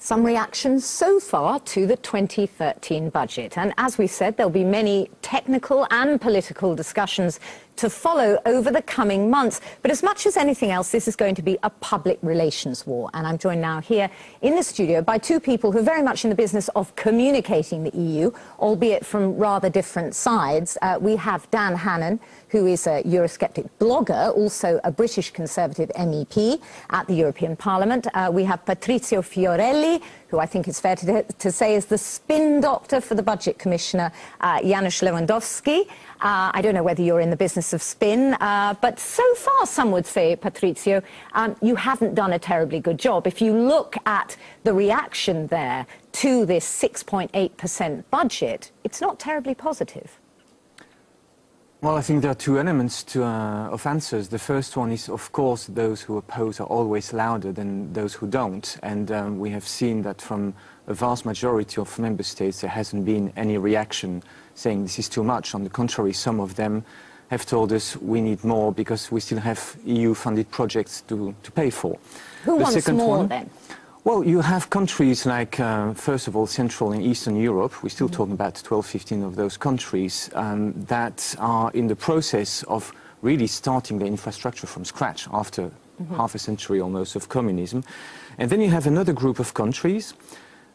Some reactions so far to the 2013 budget. And as we said, there'll be many technical and political discussions to follow over the coming months. But as much as anything else, this is going to be a public relations war. And I'm joined now here in the studio by two people who are very much in the business of communicating the EU, albeit from rather different sides. We have Dan Hannan, who is a Eurosceptic blogger, also a British Conservative MEP at the European Parliament. We have Patrizio Fiorelli, who I think it's fair to say is the spin doctor for the Budget Commissioner, Janusz Lewandowski. I don't know whether you're in the business of spin, but so far, some would say, Patrizio, you haven't done a terribly good job. If you look at the reaction there to this 6.8% budget, it's not terribly positive. Well, I think there are two elements of answers. The first one is, of course, those who oppose are always louder than those who don't. And we have seen that from a vast majority of member states, there hasn't been any reaction saying this is too much. On the contrary, some of them have told us we need more because we still have EU-funded projects to pay for. Who wants more, then? Well, you have countries like, first of all, Central and Eastern Europe. We're still talking about 12, 15 of those countries that are in the process of really starting the infrastructure from scratch after half a century almost of communism. And then you have another group of countries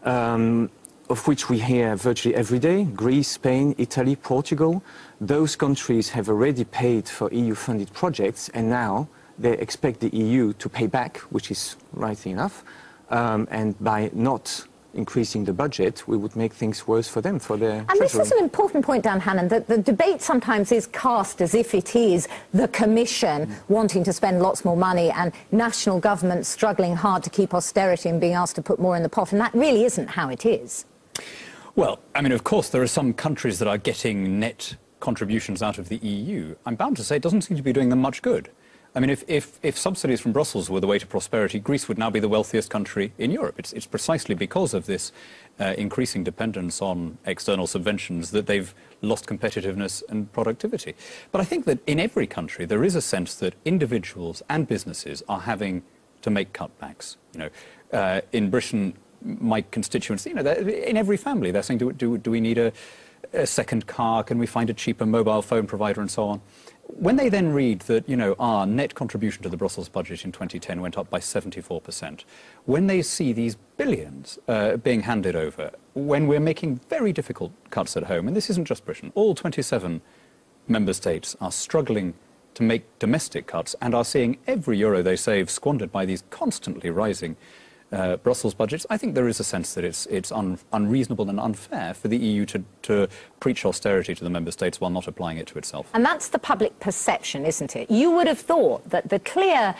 of which we hear virtually every day: Greece, Spain, Italy, Portugal. Those countries have already paid for EU-funded projects, and now they expect the EU to pay back, which is rightly enough. And by not increasing the budget, we would make things worse for them, for their treasury. This is an important point, Dan Hannan, that the debate sometimes is cast as if it is the Commission wanting to spend lots more money and national governments struggling hard to keep austerity and being asked to put more in the pot, and that really isn't how it is. Well, I mean, of course, there are some countries that are getting net contributions out of the EU. I'm bound to say it doesn't seem to be doing them much good. I mean, if subsidies from Brussels were the way to prosperity, Greece would now be the wealthiest country in Europe. It's precisely because of this increasing dependence on external subventions that they've lost competitiveness and productivity. But I think that in every country there is a sense that individuals and businesses are having to make cutbacks. You know, in Britain, my constituents, you know, in every family, they're saying, do we need a second car? Can we find a cheaper mobile phone provider, and so on? When they then read that, you know, our net contribution to the Brussels budget in 2010 went up by 74%, when they see these billions being handed over, when we're making very difficult cuts at home, and this isn't just Britain, all 27 member states are struggling to make domestic cuts and are seeing every euro they save squandered by these constantly rising Brussels budgets, I think there is a sense that it's unreasonable and unfair for the EU to preach austerity to the member states while not applying it to itself. And that's the public perception, isn't it? You would have thought that the clear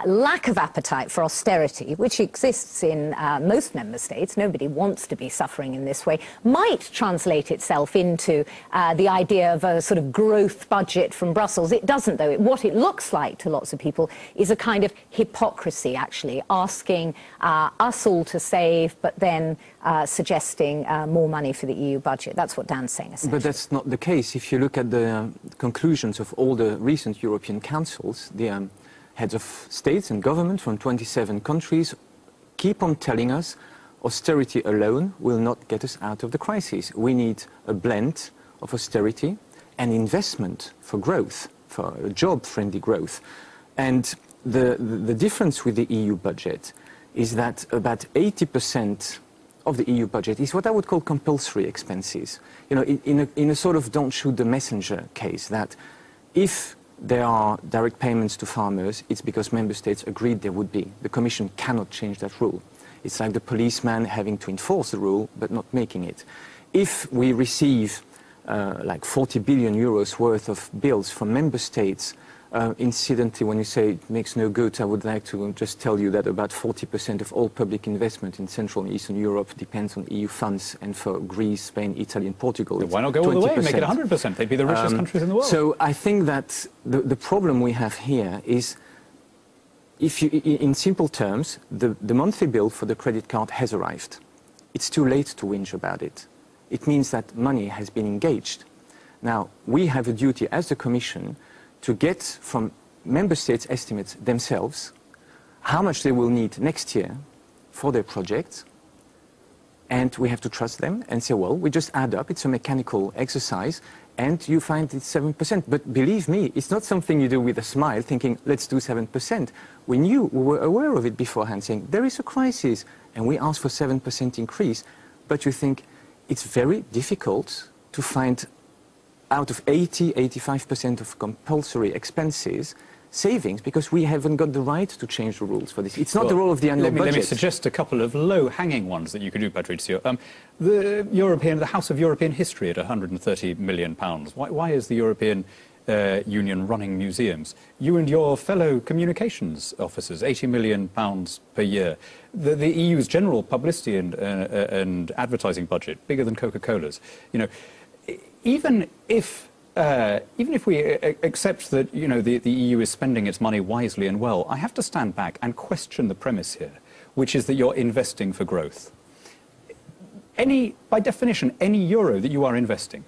lack of appetite for austerity, which exists in most member states, nobody wants to be suffering in this way, might translate itself into the idea of a sort of growth budget from Brussels. It doesn't, though. What it looks like to lots of people is a kind of hypocrisy, actually, asking us all to save, but then suggesting more money for the EU budget. That's what Dan's saying, essentially. But that's not the case. If you look at the conclusions of all the recent European councils, the heads of states and government from 27 countries keep on telling us austerity alone will not get us out of the crisis. We need a blend of austerity and investment for growth, for job-friendly growth. And the difference with the EU budget is that about 80% of the EU budget is what I would call compulsory expenses. You know, in a sort of don't shoot the messenger case, that if there are direct payments to farmers, it's because member states agreed there would be. The Commission cannot change that rule. It's like the policeman having to enforce the rule but not making it. If we receive like 40 billion euros worth of bills from member states, incidentally, when you say it makes no good, I would like to just tell you that about 40% of all public investment in Central and Eastern Europe depends on EU funds, and for Greece, Spain, Italy and Portugal, why not go all the way and make it 100%? They'd be the richest countries in the world. So I think that the problem we have here is, if you, in simple terms, the monthly bill for the credit card has arrived. It's too late to whinge about it. It means that money has been engaged. Now, we have a duty as the Commission to get from member states' estimates themselves how much they will need next year for their projects, And we have to trust them and say, well, we just add up. It's a mechanical exercise. And you find it's 7%. But believe me, it's not something you do with a smile, thinking, let's do 7%. We were aware of it beforehand, saying, there is a crisis. And we asked for 7% increase. But you think it's very difficult to find out of 85% of compulsory expenses, savings, because we haven't got the right to change the rules for this. It's not the role of the annual budget. Let me suggest a couple of low-hanging ones that you could do, Patrizio. The House of European History at £130 million. Why is the European Union running museums? You and your fellow communications officers, £80 million per year. The EU's general publicity and advertising budget, bigger than Coca-Cola's. You know, even if we accept that, you know, the EU is spending its money wisely and well, I have to stand back and question the premise here, which is that you're investing for growth. By definition, any euro that you are investing,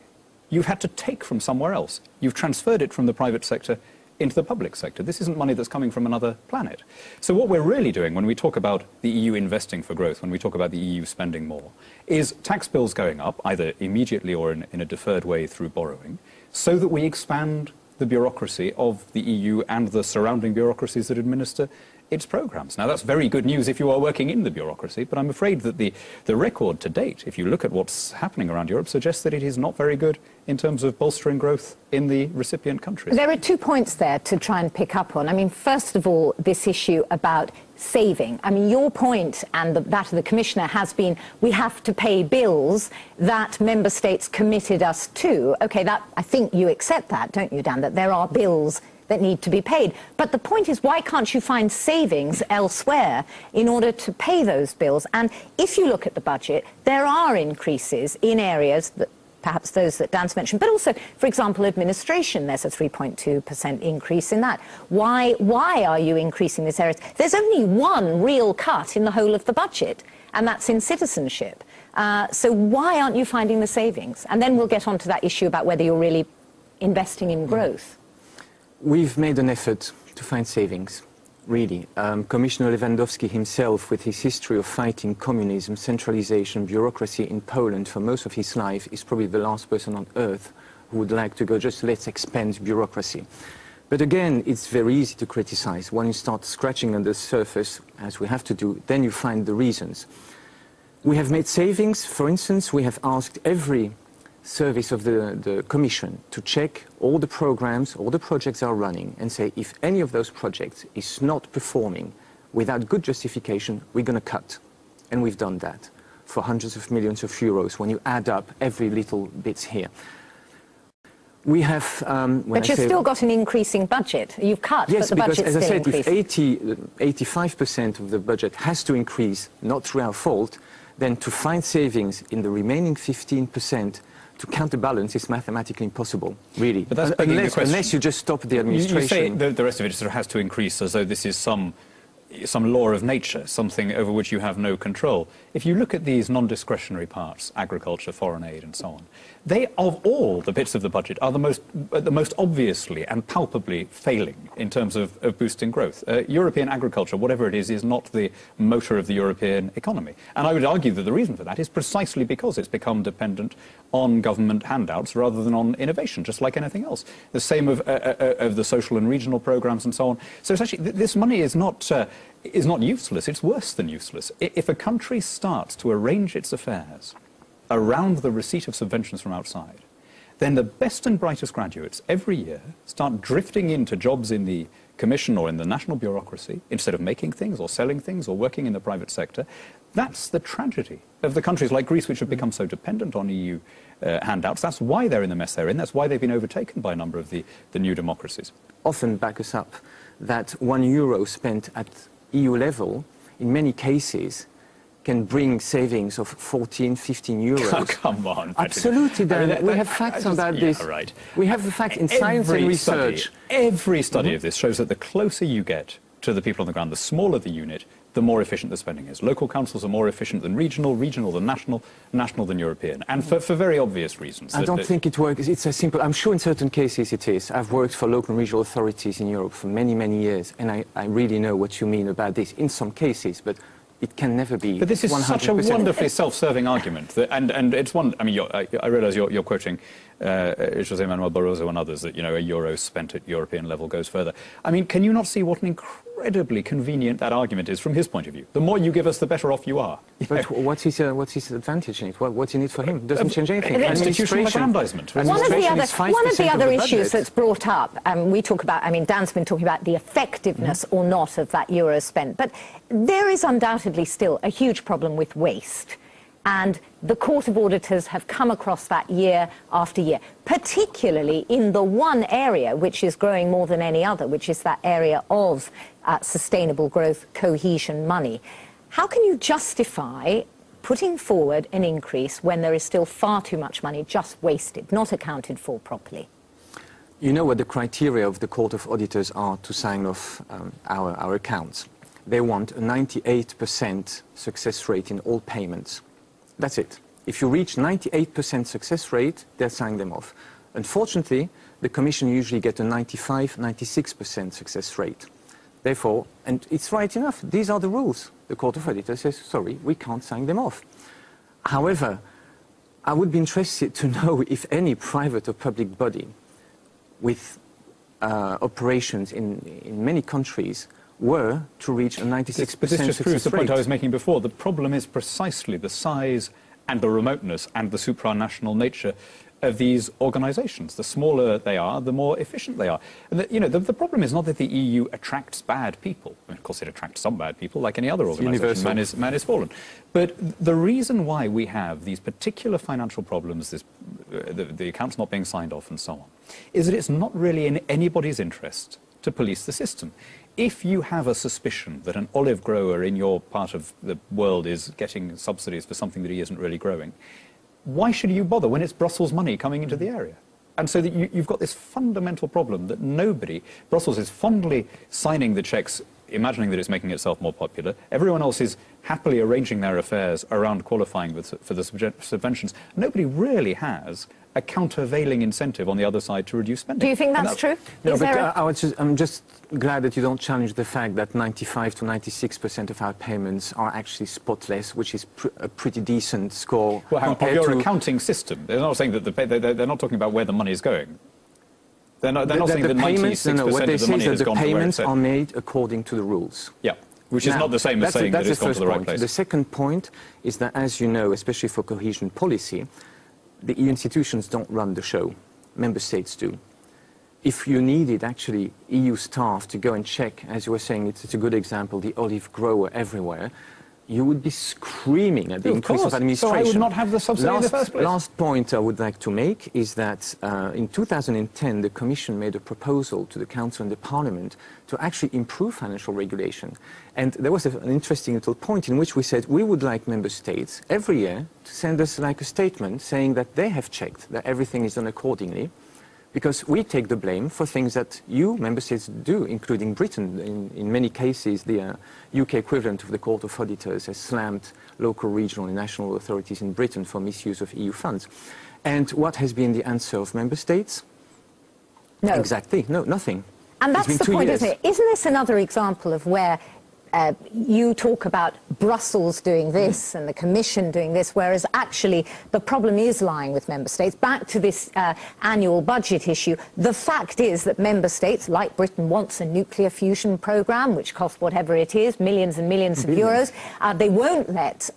you've had to take from somewhere else. You've transferred it from the private sector into the public sector. This isn't money that's coming from another planet. So what we're really doing when we talk about the EU investing for growth, when we talk about the EU spending more, is tax bills going up, either immediately or in a deferred way through borrowing, so that we expand the bureaucracy of the EU and the surrounding bureaucracies that administer its programmes. Now, that's very good news if you are working in the bureaucracy, but I'm afraid that the record to date, if you look at what's happening around Europe, suggests that it is not very good in terms of bolstering growth in the recipient countries. There are 2 points there to try and pick up on. I mean, first of all, this issue about saving. I mean, your point and that of the Commissioner has been we have to pay bills that member states committed us to. OK, I think you accept that, don't you, Dan, that there are bills that need to be paid. But the point is, why can't you find savings elsewhere in order to pay those bills? And if you look at the budget, there are increases in areas that perhaps those that Dan's mentioned, but also, for example, administration. There's a 3.2% increase in that. Why are you increasing this area? There's only one real cut in the whole of the budget, and that's in citizenship. So why aren't you finding the savings? And then we'll get on to that issue about whether you're really investing in growth. We've made an effort to find savings, really. Commissioner Lewandowski himself, with his history of fighting communism, centralization, bureaucracy in Poland for most of his life, is probably the last person on earth who would like to go, just let's expand bureaucracy. But again, it's very easy to criticize. When you start scratching on the surface, as we have to do, then you find the reasons. We have made savings. For instance, we have asked every service of the Commission to check all the programs, all the projects are running, and say if any of those projects is not performing without good justification, we're going to cut. And we've done that for hundreds of millions of euros when you add up every little bit here. We have... but you've still got an increasing budget. You've cut, yes, but the budget's because, as I said, increasing. if 85% of the budget has to increase, not through our fault, then to find savings in the remaining 15%, to counterbalance is mathematically impossible, really. But that's unless you just stop the administration. You say the rest of it sort of has to increase as though this is some law of nature, something over which you have no control. If you look at these non-discretionary parts, agriculture, foreign aid and so on, they, of all the bits of the budget, are the most obviously and palpably failing in terms of boosting growth. European agriculture, whatever it is not the motor of the European economy. And I would argue that the reason for that is precisely because it's become dependent on government handouts rather than on innovation, just like anything else. The same of the social and regional programs and so on. So it's actually, this money is not useless, it's worse than useless. If a country starts to arrange its affairs around the receipt of subventions from outside, then the best and brightest graduates every year start drifting into jobs in the Commission or in the national bureaucracy instead of making things or selling things or working in the private sector. That's the tragedy of the countries like Greece, which have become so dependent on EU handouts. That's why they're in the mess they're in. That's why they've been overtaken by a number of the new democracies. Often back us up that €1 spent at EU level, in many cases, can bring savings of 14, 15 euros. Oh, come on. Absolutely, Dan. I mean, we have facts about this. Right. We have the fact in science and research. Every study of this shows that the closer you get to the people on the ground, the smaller the unit, the more efficient the spending is. Local councils are more efficient than regional, regional than national, national than European, and for very obvious reasons. I don't think it works. It's as simple. I'm sure in certain cases it is. I've worked for local and regional authorities in Europe for many, many years, and I really know what you mean about this in some cases, but it can never be 100%. But this is such a wonderfully self-serving argument, that, and it's one. I mean, I realise you're quoting José Manuel Barroso and others that a euro spent at European level goes further. I mean, can you not see what an incredibly convenient that argument is from his point of view? The more you give us, the better off you are. But what's his advantage in it? What's in it for him? It doesn't change anything. Institutional aggrandizement. One of the other issues that's brought up, we talk about, I mean, Dan's been talking about the effectiveness or not of that euro spent, but there is undoubtedly still a huge problem with waste. And the Court of Auditors have come across that year after year, particularly in the one area which is growing more than any other, which is that area of sustainable growth, cohesion money. How can you justify putting forward an increase when there is still far too much money just wasted, not accounted for properly? You know what the criteria of the Court of Auditors are to sign off our accounts. They want a 98% success rate in all payments. That's it. If you reach 98% success rate, they'll sign them off. Unfortunately, the Commission usually gets a 95, 96% success rate. Therefore, and it's right enough, these are the rules. The Court of Auditors says, sorry, we can't sign them off. However, I would be interested to know if any private or public body with operations in many countries were to reach a 96% But this just proves the point rate. I was making before. The problem is precisely the size and the remoteness and the supranational nature of these organisations. The smaller they are, the more efficient they are. And the problem is not that the EU attracts bad people. I mean, of course, it attracts some bad people, like any other organisation. Man is fallen. But the reason why we have these particular financial problems, the accounts not being signed off and so on, is that it's not really in anybody's interest to police the system. If you have a suspicion that an olive grower in your part of the world is getting subsidies for something that he isn't really growing, why should you bother when it's Brussels money coming into the area? And so that you've got this fundamental problem that Brussels is fondly signing the cheques, imagining that it's making itself more popular. Everyone else is happily arranging their affairs around qualifying for the subventions. Nobody really has a countervailing incentive on the other side to reduce spending. Do you think that's true? No, but I'm just glad that you don't challenge the fact that 95 to 96% of our payments are actually spotless, which is a pretty decent score. Well, compared to your accounting system. They're not saying that they're not talking about where the money is going. They're not saying that 96% of the money has gone to where payments are made according to the rules. Yeah, which is not the same as saying that it's gone to the right place. The second point is that, as you know, especially for cohesion policy, the EU institutions don't run the show. Member states do. If you needed actually EU staff to go and check, as you were saying, it's a good example, the olive grower everywhere, you would be screaming at the increase of administration. So I would not have the subsidy in the first place. Last point I would like to make is that in 2010 the Commission made a proposal to the Council and the Parliament to actually improve financial regulation. And there was an interesting little point in which we said we would like Member States every year to send us like a statement saying that they have checked that everything is done accordingly, because we take the blame for things that you, Member States, do, including Britain. In many cases, the UK equivalent of the Court of Auditors has slammed local, regional and national authorities in Britain for misuse of EU funds. And what has been the answer of Member States? No. Exactly, no, nothing. And that's the point, isn't it? Isn't this another example of where you talk about Brussels doing this and the Commission doing this, whereas actually the problem is lying with Member States? Back to this annual budget issue, the fact is that Member States, like Britain, wants a nuclear fusion programme, which costs whatever it is, millions and millions of euros. They won't let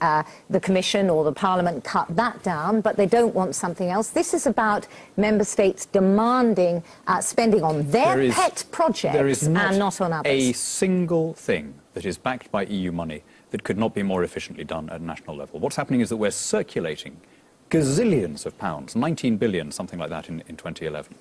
the Commission or the Parliament cut that down, but they don't want something else. This is about Member States demanding spending on their pet projects and not on others. A single thing that is backed by EU money that could not be more efficiently done at national level. What's happening is that we're circulating gazillions of pounds, 19 billion, something like that in 2011.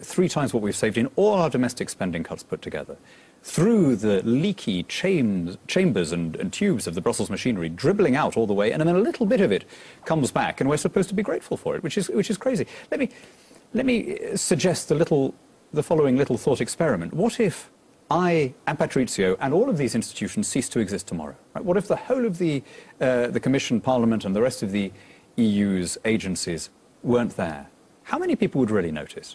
3 times what we've saved in all our domestic spending cuts put together, through the leaky chambers and tubes of the Brussels machinery, dribbling out all the way, and then a little bit of it comes back, and we're supposed to be grateful for it, which is crazy. Let me suggest the following little thought experiment. What if I and Patrizio and all of these institutions cease to exist tomorrow? Right? What if the whole of the Commission, Parliament and the rest of the EU's agencies weren't there? How many people would really notice?